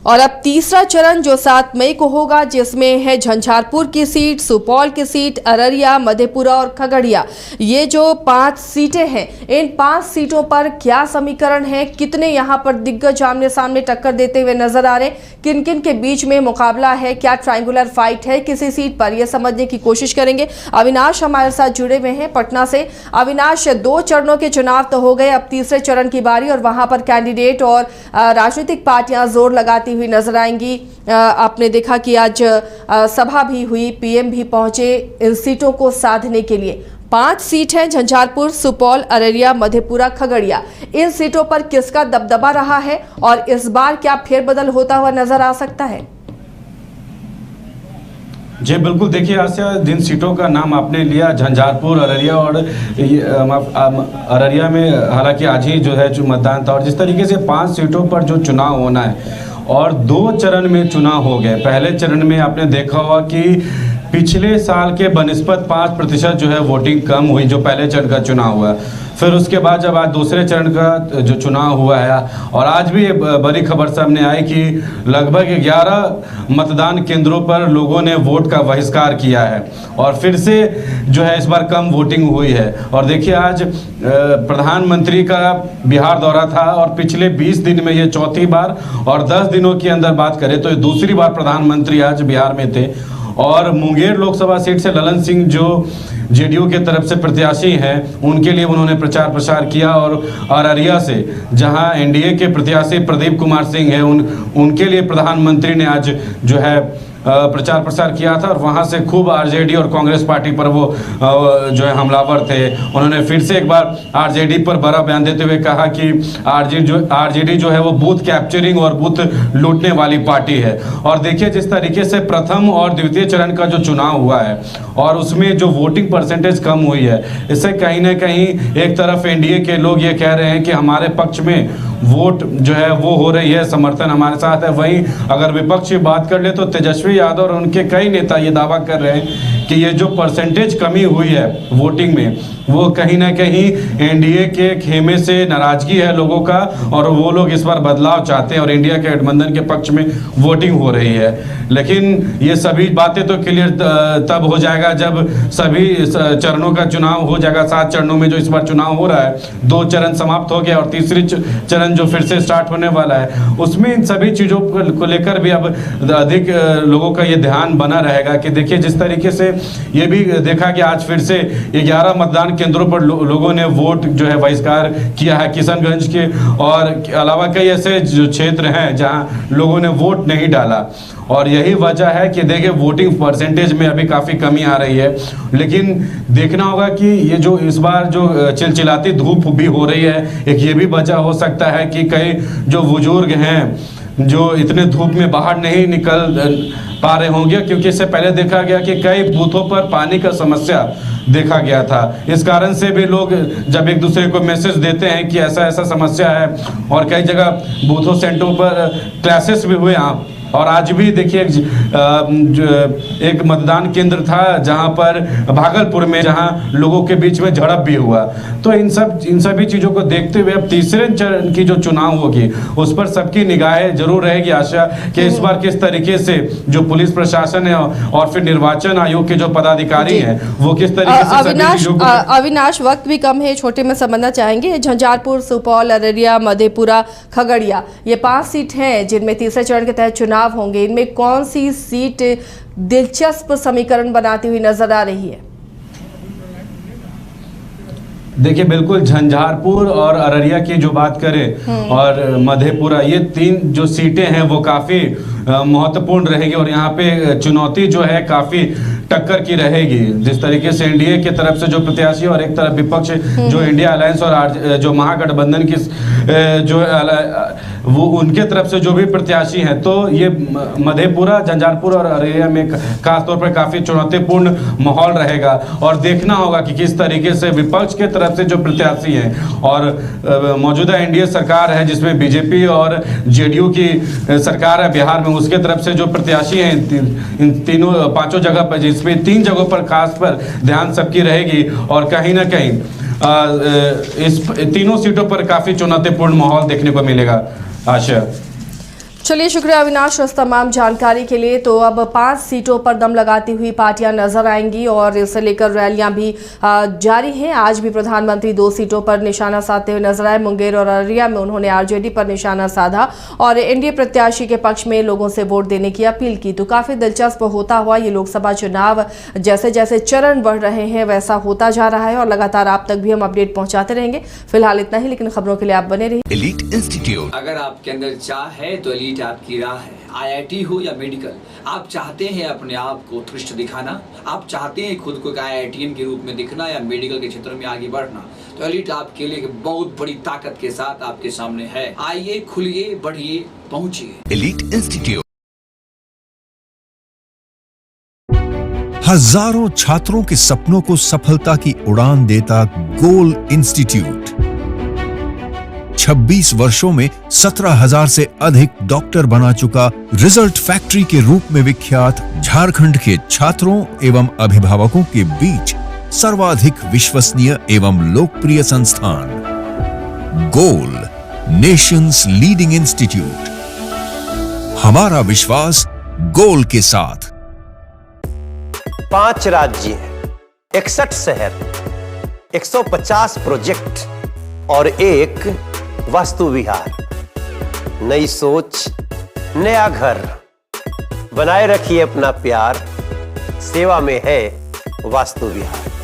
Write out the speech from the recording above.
और अब तीसरा चरण जो 7 मई को होगा, जिसमें है झंझारपुर की सीट, सुपौल की सीट, अररिया, मधेपुरा और खगड़िया। ये जो 5 सीटें हैं, इन 5 सीटों पर क्या समीकरण है, कितने यहाँ पर दिग्गज आमने सामने टक्कर देते हुए नजर आ रहे, किन किन के बीच में मुकाबला है, क्या ट्रायंगुलर फाइट है किसी सीट पर, यह समझने की कोशिश करेंगे। अविनाश हमारे साथ जुड़े हुए हैं पटना से। अविनाश, 2 चरणों के चुनाव तो हो गए, अब तीसरे चरण की बारी और वहां पर कैंडिडेट और राजनीतिक पार्टियां जोर लगाती हुई नजर आएंगी। आपने देखा कि आज सभा भी हुई, पीएम भी पहुंचे इन सीटों को साधने के लिए। 5 सीट हैं, झंझारपुर, सुपौल, अररिया, मधेपुरा, खगड़िया। इन सीटों पर किसका दबदबा रहा है और इस बार क्या फेरबदल होता हुआ नजर आ सकता है? जी बिल्कुल, देखिए आसिया, जिन सीटों का नाम आपने लिया, झंझारपुर, अररिया और अररिया में हालांकि आज ही जो है मतदान था, और जिस तरीके से 5 सीटों पर जो चुनाव होना है और 2 चरण में चुनाव हो गए। पहले चरण में आपने देखा होगा कि पिछले साल के बनिस्पत 5% जो है वोटिंग कम हुई, जो पहले चरण का चुनाव हुआ। फिर उसके बाद जब आज दूसरे चरण का जो चुनाव हुआ है, और आज भी बड़ी खबर सामने आई कि लगभग 11 मतदान केंद्रों पर लोगों ने वोट का बहिष्कार किया है और फिर से जो है इस बार कम वोटिंग हुई है। और देखिए, आज प्रधानमंत्री का बिहार दौरा था और पिछले 20 दिन में ये 4थी बार, और 10 दिनों के अंदर बात करें तो ये दूसरी बार प्रधानमंत्री आज बिहार में थे। और मुंगेर लोकसभा सीट से ललन सिंह जो जेडीयू के तरफ से प्रत्याशी हैं, उनके लिए उन्होंने प्रचार प्रसार किया। और अररिया से जहां एनडीए के प्रत्याशी प्रदीप कुमार सिंह हैं, उनके लिए प्रधानमंत्री ने आज जो है प्रचार प्रसार किया था। और वहां से खूब आरजेडी और कांग्रेस पार्टी पर वो जो है हमलावर थे। उन्होंने फिर से एक बार आरजेडी पर बड़ा बयान देते हुए कहा कि आरजेडी जो है वो बूथ कैप्चरिंग और बूथ लूटने वाली पार्टी है। और देखिए, जिस तरीके से प्रथम और द्वितीय चरण का जो चुनाव हुआ है और उसमें जो वोटिंग परसेंटेज कम हुई है, इससे कहीं ना कहीं एक तरफ एनडीए के लोग ये कह रहे हैं कि हमारे पक्ष में वोट जो है वो हो रही है, समर्थन हमारे साथ है। वहीं अगर विपक्ष की बात कर ले तो तेजस्वी यादव और उनके कई नेता ये दावा कर रहे हैं कि ये जो परसेंटेज कमी हुई है वोटिंग में, वो कहीं ना कहीं एनडीए के खेमे से नाराजगी है लोगों का, और वो लोग इस बार बदलाव चाहते हैं और इंडिया के गठबंधन के पक्ष में वोटिंग हो रही है। लेकिन ये सभी बातें तो क्लियर तब हो जाएगा जब सभी चरणों का चुनाव हो जाएगा। 7 चरणों में जो इस बार चुनाव हो रहा है, 2 चरण समाप्त हो गया और तीसरी चरण जो फिर से स्टार्ट होने वाला है, उसमें इन सभी चीज़ों को लेकर भी अब अधिक लोगों का ये ध्यान बना रहेगा कि देखिए, जिस तरीके से ये भी देखा कि आज फिर से 11 मतदान केंद्रों पर लोगों ने वोट जो है बहिष्कार किया है, किशनगंज के और अलावा कई ऐसे जो क्षेत्र हैं जहां लोगों ने वोट नहीं डाला। और यही वजह है कि देखिए, वोटिंग परसेंटेज में अभी काफ़ी कमी आ रही है। लेकिन देखना होगा कि ये जो इस बार जो चिलचिलाती धूप भी हो रही है, एक ये भी वजह हो सकता है कि कई जो बुजुर्ग हैं जो इतने धूप में बाहर नहीं निकल पा रहे होंगे, क्योंकि इससे पहले देखा गया कि कई बूथों पर पानी का समस्या देखा गया था। इस कारण से भी लोग जब एक दूसरे को मैसेज देते हैं कि ऐसा ऐसा समस्या है, और कई जगह बूथों सेंटरों पर क्लासेस भी हुए। और आज भी देखिए, एक मतदान केंद्र था जहां पर भागलपुर में, जहां लोगों के बीच में झड़प भी हुआ। तो इन सभी चीज़ों को देखते हुए अब तीसरे चरण की जो चुनाव होगी उस पर सबकी निगाहें जरूर रहेगी आशा कि इस बार किस तरीके से जो पुलिस प्रशासन है और फिर निर्वाचन आयोग के जो पदाधिकारी हैं वो किस तरीके से अविनाश, वक्त भी कम है, छोटे में समझना चाहेंगे। झंझारपुर, सुपौल, अररिया, मधेपुरा, खगड़िया, ये 5 सीट हैं जिनमें तीसरे चरण के तहत चुनाव होंगे। इनमें कौन सी सीट दिलचस्प समीकरण बनाती हुई नजर आ रही है? देखिए, बिल्कुल झंझारपुर और अररिया की जो बात करें और मधेपुरा, ये 3 जो सीटें हैं वो काफ़ी महत्वपूर्ण रहेगी। और यहाँ पे चुनौती जो है काफ़ी टक्कर की रहेगी। जिस तरीके से एनडीए के तरफ से जो प्रत्याशी और एक तरफ विपक्ष जो इंडिया अलायंस और जो महागठबंधन की जो वो उनके तरफ से जो भी प्रत्याशी हैं, तो ये मधेपुरा, झंझारपुर और अररिया में खासतौर पर काफ़ी चुनौतीपूर्ण माहौल रहेगा। और देखना होगा कि किस तरीके से विपक्ष के तरफ से जो प्रत्याशी हैं और मौजूदा एनडीए सरकार है जिसमें बीजेपी और जेडीयू की सरकार है बिहार में, उसके तरफ से जो प्रत्याशी हैं इन तीनों 5 जगह पर, जिसमें 3 जगहों पर खास पर ध्यान सबकी रहेगी। और कहीं ना कहीं इस तीनों सीटों पर काफ़ी चुनौतीपूर्ण माहौल देखने को मिलेगा आशा। चलिए, शुक्रिया अविनाश इस तमाम जानकारी के लिए। तो अब 5 सीटों पर दम लगाती हुई पार्टियां नजर आएंगी और इसे लेकर रैलियां भी जारी हैं। आज भी प्रधानमंत्री 2 सीटों पर निशाना साधते हुए नजर आए। मुंगेर और अररिया में उन्होंने आरजेडी पर निशाना साधा और एनडीए प्रत्याशी के पक्ष में लोगों से वोट देने की अपील की। तो काफी दिलचस्प होता हुआ ये लोकसभा चुनाव जैसे जैसे चरण बढ़ रहे हैं वैसा होता जा रहा है और लगातार आप तक भी हम अपडेट पहुंचाते रहेंगे। फिलहाल इतना ही, लेकिन खबरों के लिए आप बने रहिए एलीट इंस्टीट्यूट। अगर आपके अंदर चाह है तो एलीट आपकी राह है। आईआईटी हो या मेडिकल, आप चाहते हैं अपने आप को उत्कृष्ट दिखाना, आप चाहते हैं खुद को एक आईआईटीएन के रूप में दिखना या मेडिकल के क्षेत्र में आगे बढ़ना, तो एलीट आपके लिए बहुत बड़ी ताकत के साथ आपके सामने है। आइए, खुलिए, बढ़िए, पहुंचिए। एलीट इंस्टीट्यूट हजारों छात्रों के सपनों को सफलता की उड़ान देता गोल इंस्टीट्यूट 26 वर्षों में 17,000 से अधिक डॉक्टर बना चुका रिजल्ट फैक्ट्री के रूप में विख्यात झारखंड के छात्रों एवं अभिभावकों के बीच सर्वाधिक विश्वसनीय एवं लोकप्रिय संस्थान गोल, नेशंस लीडिंग इंस्टीट्यूट। हमारा विश्वास गोल के साथ। 5 राज्य, 61 शहर, 150 प्रोजेक्ट और एक वास्तु विहार। नई सोच, नया घर। बनाए रखिए अपना प्यार, सेवा में है वास्तु विहार।